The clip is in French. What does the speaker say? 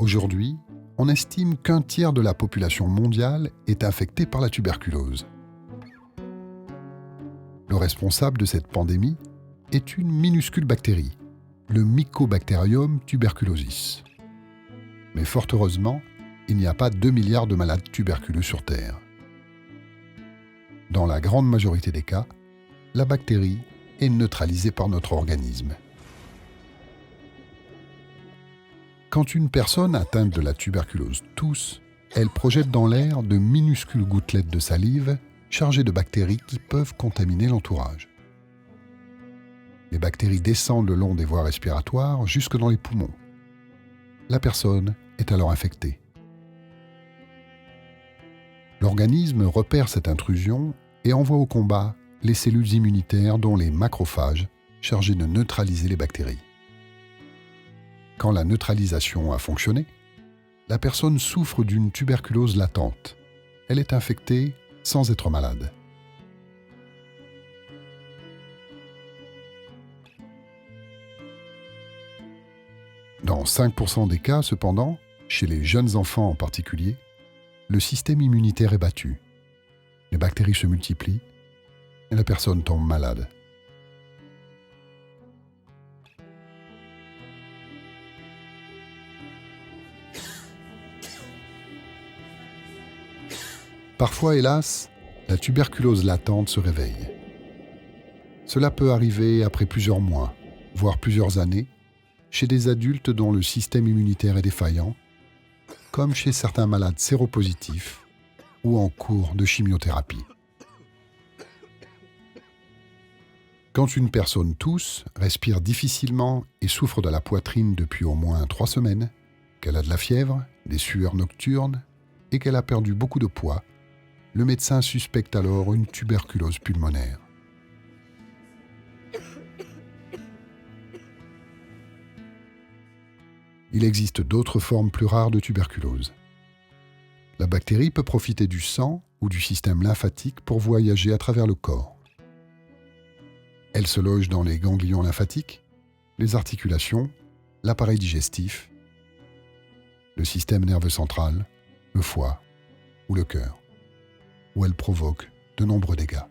Aujourd'hui, on estime qu'un tiers de la population mondiale est infectée par la tuberculose. Le responsable de cette pandémie est une minuscule bactérie, le Mycobacterium tuberculosis. Mais fort heureusement, il n'y a pas 2 milliards de malades tuberculeux sur Terre. Dans la grande majorité des cas, la bactérie est neutralisée par notre organisme. Quand une personne atteinte de la tuberculose tousse, elle projette dans l'air de minuscules gouttelettes de salive chargées de bactéries qui peuvent contaminer l'entourage. Les bactéries descendent le long des voies respiratoires jusque dans les poumons. La personne est alors infectée. L'organisme repère cette intrusion et envoie au combat les cellules immunitaires dont les macrophages, chargés de neutraliser les bactéries. Quand la neutralisation a fonctionné, la personne souffre d'une tuberculose latente. Elle est infectée sans être malade. Dans 5% des cas, cependant, chez les jeunes enfants en particulier, le système immunitaire est battu. Les bactéries se multiplient et la personne tombe malade. Parfois, hélas, la tuberculose latente se réveille. Cela peut arriver après plusieurs mois, voire plusieurs années, chez des adultes dont le système immunitaire est défaillant, comme chez certains malades séropositifs ou en cours de chimiothérapie. Quand une personne tousse, respire difficilement et souffre de la poitrine depuis au moins 3 semaines, qu'elle a de la fièvre, des sueurs nocturnes et qu'elle a perdu beaucoup de poids, le médecin suspecte alors une tuberculose pulmonaire. Il existe d'autres formes plus rares de tuberculose. La bactérie peut profiter du sang ou du système lymphatique pour voyager à travers le corps. Elle se loge dans les ganglions lymphatiques, les articulations, l'appareil digestif, le système nerveux central, le foie ou le cœur, où elle provoque de nombreux dégâts.